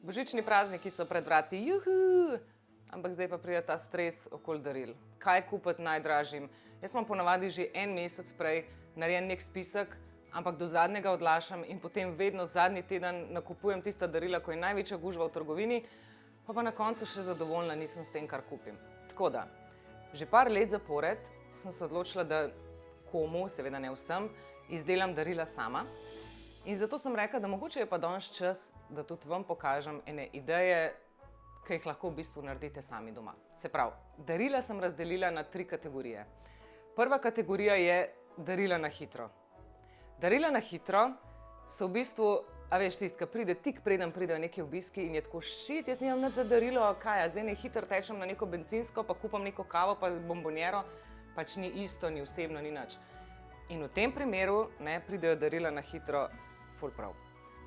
Božični prazniki so pred vrati, juhu! Ampak zdaj pa pride ta stres okoli daril. Kaj kupiti najdražjim? Jaz imam ponavadi že en mesec prej narejen nek spisek, ampak do zadnjega odlašam in potem vedno zadnji teden nakupujem tista darila, ko je največja gužva v trgovini, pa na koncu še zadovoljna nisem s tem, kar kupim. Tako da, že par let zapored sem se odločila, da komu, seveda ne vsem, izdelam darila sama. In zato sem rekla, da mogoče je pa danes čas, da tudi vam pokažem ene ideje, ki jih lahko v bistvu naredite sami doma. Se pravi, darila sem razdelila na 3 kategorije. Prva kategorija je darila na hitro. Darila na hitro so v bistvu, a veš, tiska pride tik preden pridejo neki obiski in je tako šit, jaz nimam nič za darilo, kaj, zdaj ne hitro tečem na neko bencinsko, pa kupam neko kavo, pa bombonjero, pač ni isto, ni osebno, ni nič. In v tem primeru pridejo darila na hitro ful prav.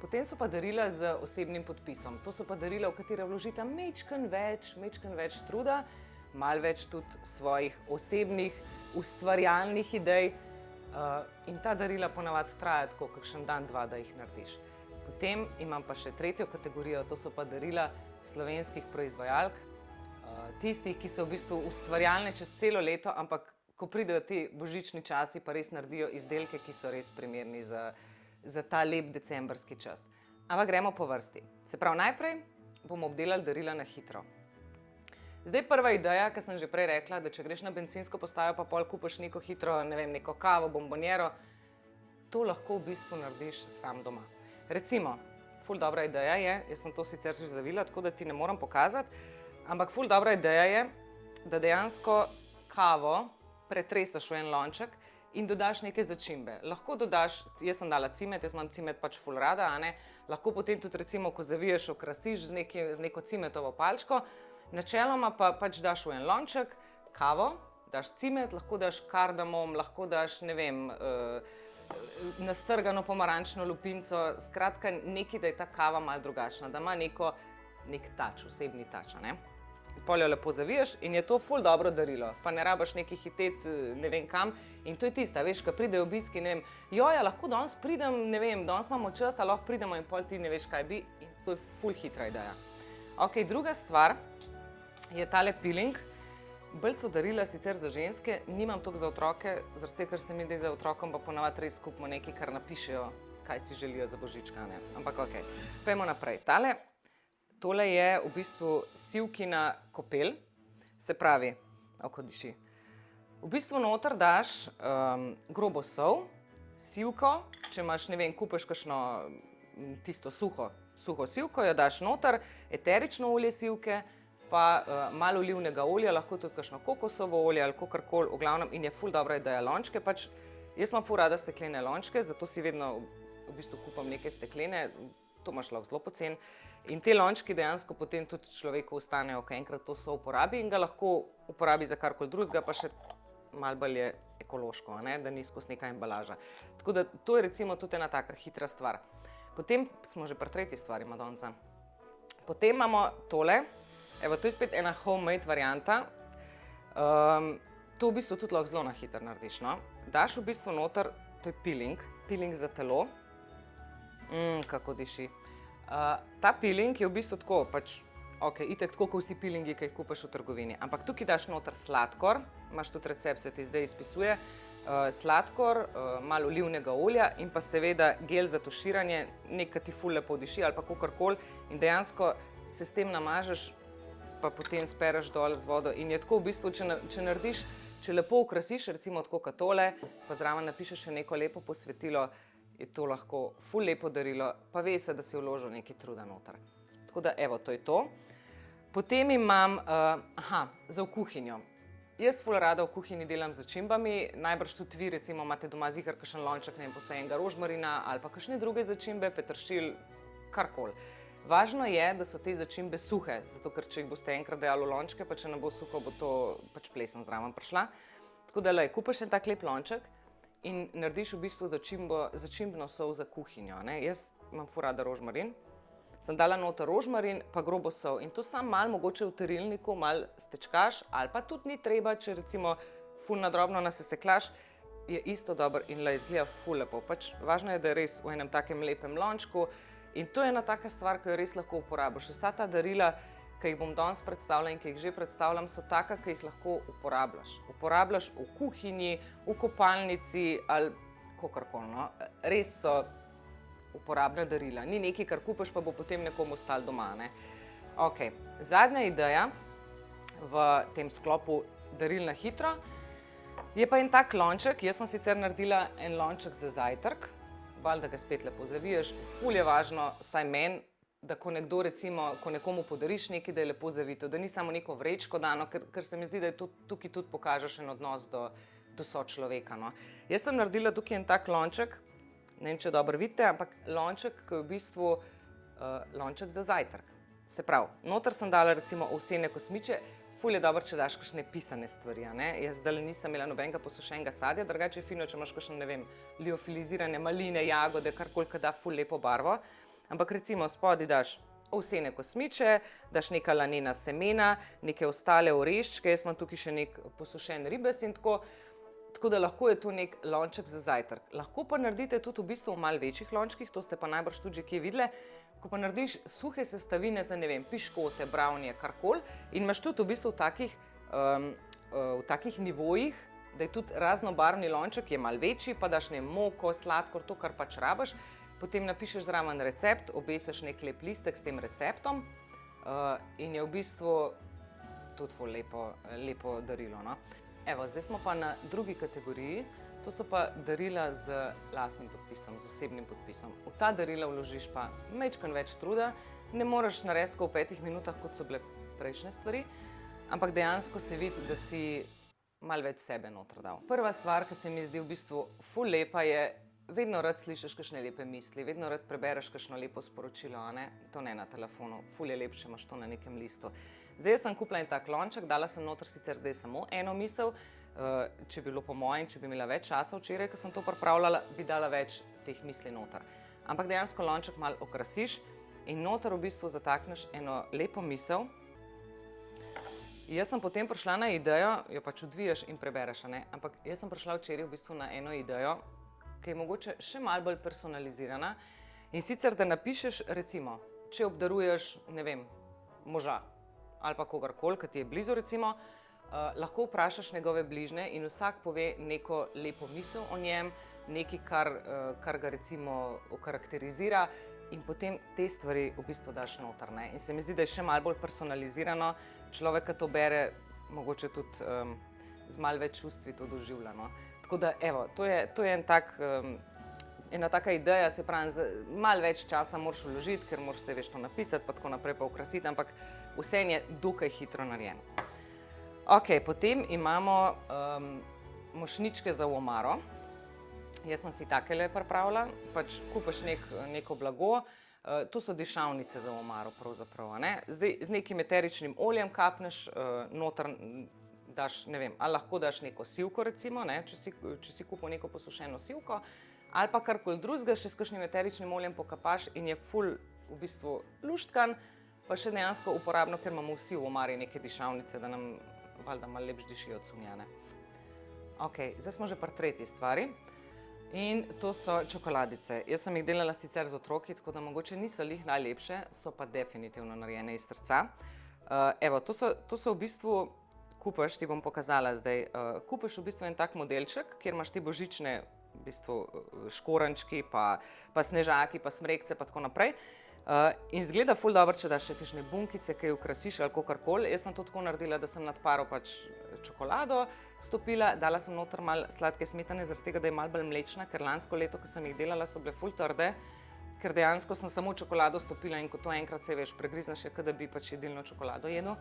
Potem so pa darila z osebnim podpisom. To so pa darila, v katere vložite majčkeno več truda, malo več tudi svojih osebnih, ustvarjalnih idej. In ta darila ponavadi trajajo tako kakšen dan, dva, da jih narediš. Potem imam pa še tretjo kategorijo, to so pa darila slovenskih proizvajalk. Tistih, ki so v bistvu ustvarjalne čez celo leto, ampak ko pridejo ti božični časi, pa res naredijo izdelke, ki so res primerni za ta lep decembrski čas. Ampak gremo po vrsti. Se pravi, najprej bomo obdelali darila na hitro. Zdaj prva ideja, ki sem že prej rekla, da če greš na bencinsko postajo, pa pol kupiš neko hitro, ne vem, neko kavo, bombonjero, to lahko v bistvu narediš sam doma. Recimo, ful dobra ideja je, jaz sem to sicer že zavila, tako da ti ne moram pokazati, ampak ful dobra ideja je, da dejansko kavo pretresaš v en lonček in dodaš neke začimbe. Lahko dodaš, jaz sem dala cimet, jaz imam cimet pač ful rada, lahko potem tudi recimo, ko zaviješ, okrasiš z neko cimetovo palčko, načeloma pa pač daš v en lonček kavo, daš cimet, lahko daš kardamom, lahko daš, ne vem, nastrgano pomarančno lupinco, skratka nekaj, da je ta kava malo drugačna, da ima nek tač, osebni tač, Pol jo lepo zaviješ in je to ful dobro darilo, pa ne rabaš neki hiteti ne vem kam in to je tista, veš, ko pridejo obiski, ne vem, joja, lahko danes pridem, ne vem, danes imamo čas, a lahko pridemo in pol ti ne veš, kaj bi in to je ful hitra ideja. Ok, druga stvar je tale peeling, bolj so darila sicer za ženske, nimam toliko za otroke, zaradi tega, ker se mi zdi za otrokom pa ponavadi res kupimo nekaj, kar napišejo, kaj si želijo za božička, ampak ok, pojmo naprej. Tole je v bistvu sivkina kopel, se pravi, oko diši. V bistvu noter daš grobo sol, sivko, če imaš, ne vem, kupiš kakšno tisto suho sivko, jo daš noter, eterično olje sivke, pa malo olivnega olja, lahko tudi kakšno kokosovo olje ali kakorkoli, v glavnem, in je ful dobra ideja lončke, pač jaz imam ful rada steklene lončke, zato si vedno v bistvu kupam neke steklene, to imaš lahko zelo poceni. In te lončki dejansko potem tudi človeku ostanejo, ko enkrat to so uporabi in ga lahko uporabi za karkoli drugega, pa še malo bolj je ekološko, da ni skozi neka embalaža. Tako da to je recimo tudi ena taka hitra stvar. Potem smo že pri tretji stvari, Madonca. Potem imamo tole, evo, to je spet ena homemade varianta. To v bistvu tudi lahko zelo na hitro narediš, Daš v bistvu noter, to je peeling za telo. Kako diši. Ta peeling je v bistvu tako, pač, ok, itak tako, kot vsi peelingi, ki jih kupaš v trgovini. Ampak tukaj daš noter sladkor, imaš tudi recept, se ti zdaj izpisuje, sladkor, malo olivnega olja in pa seveda gel za tuširanje, nekaj ti ful lepo diši ali pa kakorkoli in dejansko se s tem namažeš, pa potem spereš dol z vodo in je tako v bistvu, če narediš, če lepo okrasiš, recimo tako kot tole, pa zraven napišeš še neko lepo posvetilo, je to lahko ful lepo darilo, pa ve se, da si vložil nekaj truda noter. Tako da, evo, to je to. Potem imam, za v kuhinjo. Jaz ful rada v kuhinji delam z začimbami, najbrž tudi vi, recimo, imate doma ziher kakšen lonček, ne vem, posajenega rožmarina ali pa kakšne druge začimbe, peteršilj, karkoli. Važno je, da so te začimbe suhe, zato ker če jih boste enkrat dajali v lončke, pa če ne bo suho, bo to pač plesen zraven prišla. Tako da, kupiš en tak lep lonček in narediš v bistvu začimbno sol za kuhinjo. Jaz imam ful rada rožmarin, sem dala noter rožmarin pa grobo sol in to sam malo mogoče v terilniku malo stečkaš ali pa tudi ni treba, če recimo ful na drobno naseseklaš, je isto dobro in izgleda ful lepo. Pač važno je, da je res v enem takem lepem lončku In to je ena taka stvar, ki jo res lahko uporabiš. Vsa ta darila, ki jih bom danes predstavila in ki jih že predstavljam, so taka, ki jih lahko uporabljaš. Uporabljaš v kuhinji, v kopalnici ali kakorkoli. No? Res so uporabna darila. Ni nekaj, kar kupiš, pa bo potem nekomu ostalo doma. Ne? Okay. Zadnja ideja v tem sklopu daril na hitro je pa en tak lonček. Jaz sem sicer naredila en lonček za zajtrk, valjda ga spet lepo zaviješ. Ful je važno, vsaj meni, da ko nekdo recimo, ko nekomu podariš nekaj, da je lepo zavito, da ni samo neko vrečko dano, ker se mi zdi, da je tukaj tudi pokažeš en odnos do sočloveka. No. Jaz sem naredila tukaj en tak lonček, ne vem, če dobro vidite, ampak lonček, ki je v bistvu lonček za zajtrk. Se pravi, noter sem dala recimo ovsene kosmiče. Ful je dobro, če daš kakšne pisane stvari. Jaz zdaj nisem imela nobenega posušenega sadja, drugače je fino, če imaš kakšne, ne vem, liofilizirane maline, jagode, karkoli, ki da ful lepo barvo. Ampak recimo spodaj daš ovsene kosmiče, daš neka lanena semena, neke ostale oreščke, jaz imam tukaj še nek posušen ribez in tako. Tako da lahko je to nek lonček za zajtrk. Lahko pa naredite tudi v bistvu v malo večjih lončkih, to ste pa najbrž tudi že kje videli. Ko pa narediš suhe sestavine za, ne vem, piškote, brownie, karkoli in imaš tudi v bistvu v takih nivojih, da je tudi raznobarvni lonček, je malo večji, pa daš moko, sladkor, to, kar pač rabiš, potem napišeš zraven recept, obesiš nek lep listek s tem receptom in je v bistvu tudi ful lepo darilo. No? Evo, zdaj smo pa na drugi kategoriji. To so pa darila z lastnim podpisom, z osebnim podpisom. V ta darila vložiš pa majčkeno več truda, ne moreš narediti v 5 minutah, kot so bile prejšnje stvari, ampak dejansko se vidi, da si malo več sebe noter dal. Prva stvar, ki se mi zdi v bistvu ful lepa, je, vedno rad slišiš kakšne lepe misli, vedno rad prebereš kakšno lepo sporočilo, to ne na telefonu, ful je lepše, imaš to na nekem listu. Zdaj sem kupila en tak lonček, dala sem noter sicer zdaj samo eno misel, če bi bilo po mojem, če bi imela več časa včeraj, ko sem to pripravljala, bi dala več teh misli noter. Ampak dejansko lonček malo okrasiš in noter v bistvu zatakneš eno lepo misel. Jaz sem potem prišla na idejo, jo pač odviješ in prebereš, ampak jaz sem prišla včeraj v bistvu na eno idejo, ki je mogoče še malo bolj personalizirana in sicer, da napišeš recimo, če obdaruješ, ne vem, moža ali pa kogarkoli, ki ti je blizu recimo, lahko vprašaš njegove bližnje in vsak pove neko lepo misel o njem, nekaj, kar ga recimo okarakterizira in potem te stvari v bistvu daš noter. In se mi zdi, da je še malo bolj personalizirano, človek, ki to bere, mogoče tudi z malo več čustvi to doživlja. No. Tako da, evo, to je ena taka ideja, se pravi, malo več časa moraš vložiti, ker moraš te veš to napisati, pa tako naprej pa okrasiti, ampak vse je dokaj hitro narejeno. Ok, potem imamo mošnjičke za v omaro. Jaz sem si takele pripravila, pač kupiš neko blago, to so dišavnice za v omaro pravzaprav. Zdaj z nekim eteričnim oljem kapneš, noter daš, ne vem, ali lahko daš neko sivko recimo, če si kupil neko posušeno sivko, ali pa karkoli drugega, še s kakšnim eteričnim oljem pokapaš in je ful v bistvu luštkan, pa še dejansko uporabno, ker imamo vsi v omari neke dišavnice, da nam valjda malo lepš diši od cunjane. Ok, zdaj smo že pri tretji stvari in to so čokoladice. Jaz sem jih delala sicer z otroki, tako da mogoče niso lih najlepše, so pa definitivno narejene iz srca. Evo, to so v bistvu, kupiš, ti bom pokazala zdaj, kupiš v bistvu en tak modelček, kjer imaš te božične v bistvu škorančki, pa snežaki, pa smrekce, pa tako naprej. In izgleda ful dobro, če daš še kakšne bunkice, ki jo okrasiš ali kakorkoli. Jaz sem to tako naredila, da sem nad paro pač čokolado stopila, dala sem noter malo sladke smetane, zaradi tega, da je malo bolj mlečna, ker lansko leto, ko sem jih delala, so bile ful trde, ker dejansko sem samo čokolado stopila in ko to enkrat se veš, pregrizneš, je, da bi pač jedilno čokolado jedel.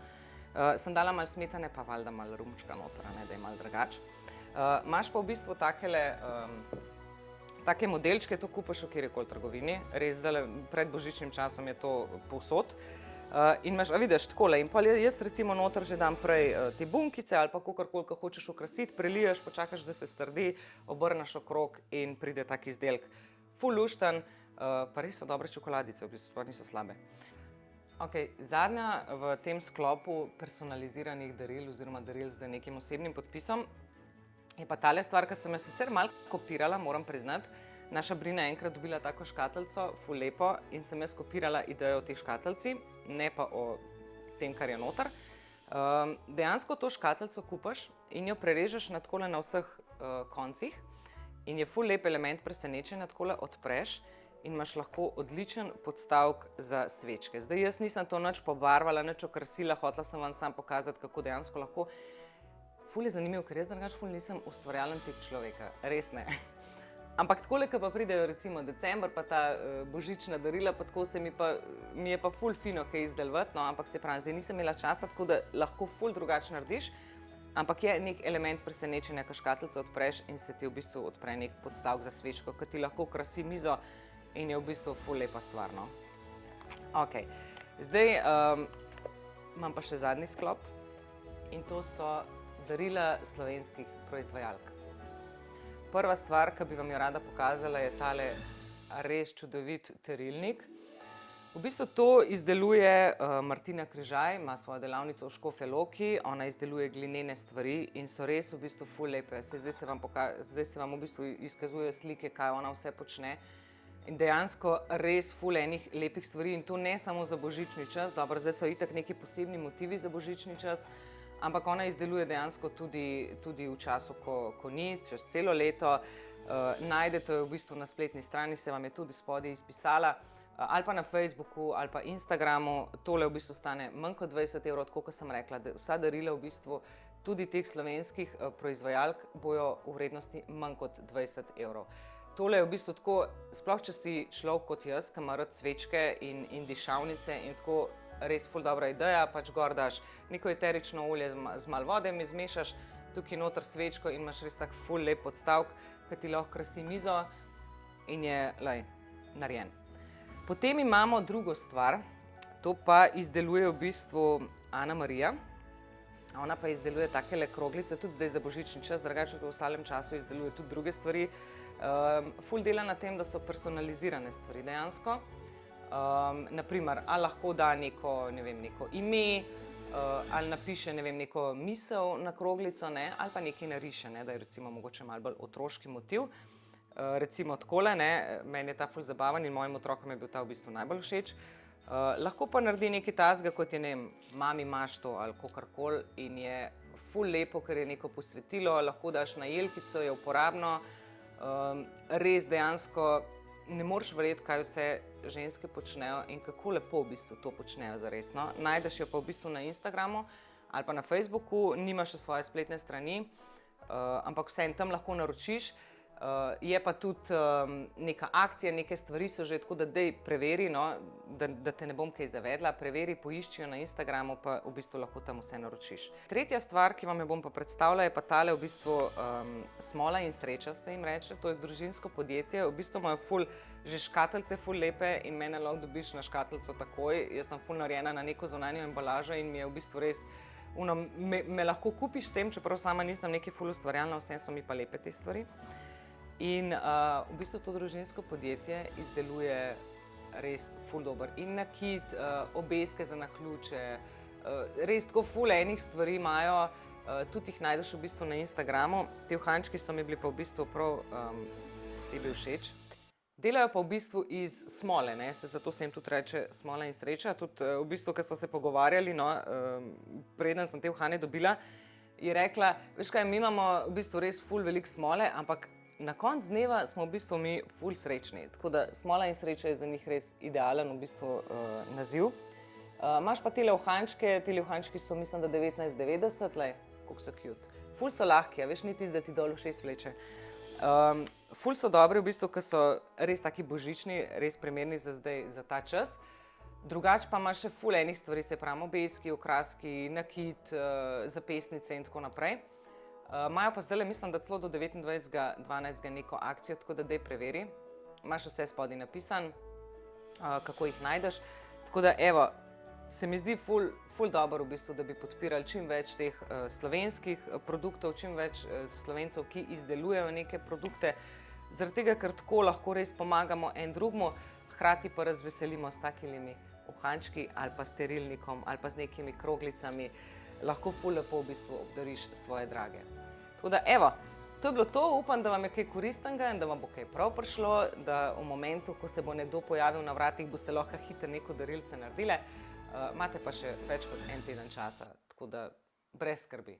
Sem dala malo smetane, pa valjda malo rumčka noter, da je malo drugače. Imaš pa v bistvu take modelčke, to kupiš v kjerkoli trgovini, res zdaj pred božičnim časom je to povsod. In imaš, a vidiš, takole, in pa jaz recimo noter že dam prej te bunkice ali pa kakorkoli, ko hočeš okrasiti, preliješ, počakaš, da se strdi, obrneš okrog in pride tak izdelek. Ful lušten, pa res so dobre čokoladice, v bistvu pa niso slabe. Ok, zadnja v tem sklopu personaliziranih daril oziroma daril z nekim osebnim podpisom je pa tale stvar, ki sem jo sicer malo kopirala, moram priznati. Naša Brina je enkrat dobila tako škatlico, ful lepo, in sem jaz kopirala idejo o tej škatlici, ne pa o tem, kar je noter. Dejansko to škatlico kupaš in jo prerežeš na takole na vseh koncih in je ful lep element presenečenja, takole odpreš in imaš lahko odličen podstavek za svečke. Zdaj jaz nisem to nič pobarvala, nič okrasila, hotela sem vam samo pokazati, kako dejansko lahko. Ful je zanimivo, ker jaz drugače ful nisem ustvarjalen tip človeka, res ne. Ampak takole, ko pa pridejo recimo december, pa ta božična darila, pa tako mi je pa ful fino kaj izdelovati, no, ampak se pravi, zdaj nisem imela časa, tako da lahko ful drugače narediš, ampak je nek element presenečenja, ko škatlico odpreš in se ti v bistvu odpre nek podstavek za svečko, ki ti lahko krasi mizo in je v bistvu ful lepa stvar, no. Ok, zdaj imam pa še zadnji sklop in to so darila slovenskih proizvajalk. Prva stvar, ki bi vam jo rada pokazala, je tale res čudovit terilnik. V bistvu to izdeluje Martina Križaj, ima svojo delavnico v Škofja Loki, ona izdeluje glinene stvari in so res v bistvu ful lepe. Zdaj se vam v bistvu izkazujejo slike, kaj ona vse počne. In dejansko res ful enih lepih stvari in to ne samo za božični čas, dobro, zdaj so itak neki posebni motivi za božični čas, ampak ona izdeluje dejansko tudi v času, ko ni, čez celo leto. Najdete jo v bistvu na spletni strani, se vam je tudi spodaj izpisala, ali pa na Facebooku, ali pa Instagramu. Tole v bistvu stane manj kot 20 €, tako kot sem rekla, da vsa darila v bistvu, tudi teh slovenskih proizvajalk, bojo v vrednosti manj kot 20 €. Tole je v bistvu tako, sploh če si človek kot jaz, ki ima rad svečke in dišavnice in tako, res ful dobra ideja, pač gor daš neko eterično olje z malo vode, zmešaš tukaj noter svečko in imaš res tak ful lep podstavek, ki ti lahko krasi mizo in je, narejen. Potem imamo drugo stvar, to pa izdeluje v bistvu Ana Marija. Ona pa izdeluje takele kroglice, tudi zdaj za božični čas, drugače v ostalem času izdeluje tudi druge stvari. Ful dela na tem, da so personalizirane stvari dejansko. Naprimer, ali lahko da neko ime, ali napiše neko misel na kroglico, ali pa nekaj nariše, da je recimo mogoče malo bolj otroški motiv. Recimo takole, meni je ta ful zabaven in mojim otrokom je bil ta v bistvu najbolj všeč. Lahko pa naredi nekaj takega, kot je, mami imaš to ali kakorkoli in je ful lepo, ker je neko posvetilo, lahko daš na jelkico, je uporabno. Res dejansko ne moreš verjeti, kaj vse ženske počnejo in kako lepo v bistvu to počnejo zares, no. Najdeš jo pa v bistvu na Instagramu ali pa na Facebooku, nima še svoje spletne strani, ampak vseeno tam lahko naročiš. Je pa tudi neka akcija, neke stvari so že, tako da dej preveri, no, da te ne bom kaj zavedla, preveri, poišči jo na Instagramu, pa v bistvu lahko tam vse naročiš. Tretja stvar, ki vam jo bom pa predstavila, je pa tale v bistvu Smola in sreča se jim reče, to je družinsko podjetje, v bistvu imajo ful, že škatlice ful lepe in mene lahko dobiš na škatlico takoj, jaz sem ful narejena na neko zunanjo embalažo in mi je v bistvu res, me lahko kupiš tem, čeprav sama nisem nekaj ful ustvarjalna, vse so mi pa lepe te stvari. In v bistvu to družinsko podjetje izdeluje res ful dober in nakit, obeske za naključe, res tako ful enih stvari imajo, tudi jih najdeš v bistvu na Instagramu. Te uhančki so mi bili pa v bistvu prav posebej všeč. Delajo pa v bistvu iz smole, zato se jim tudi reče Smola in sreča. Tudi v bistvu, ko smo se pogovarjali, preden sem te uhane dobila, je rekla, veš kaj, mi imamo v bistvu res ful veliko smole, ampak na koncu dneva smo v bistvu mi ful srečni, tako da Smola in sreča je za njih res idealen v bistvu naziv. Imaš pa tele uhančki so mislim, da 19,90, koliko so cute. Ful so lahki, veš, ni tisti, da ti dol ušes vleče. Ful so dobri v bistvu, ker so res taki božični, res primerni za zdaj, za ta čas. Drugače pa imaš še ful enih stvari, se pravi obeski, okraski, nakit, zapestnice in tako naprej. Imajo pa zdaj, mislim, da celo do 29.12. neko akcijo, tako da dej preveri. Imaš vse spodaj napisan, kako jih najdeš. Tako da, evo, se mi zdi ful dobro v bistvu, da bi podpirali čim več teh slovenskih produktov, čim več Slovencev, ki izdelujejo neke produkte, zaradi tega, ker tako lahko res pomagamo en drugmu, hkrati pa razveselimo s takimi uhančki ali pa sterilnikom ali pa z nekimi kroglicami. Lahko ful lepo v bistvu obdariš svoje drage. Tako da, evo, to je bilo to. Upam, da vam je kaj koristnega in da vam bo kaj prav prišlo, da v momentu, ko se bo nekdo pojavil na vratih, boste lahko hitro neko darilce naredile. Imate pa še več kot en teden časa, tako da brez skrbi.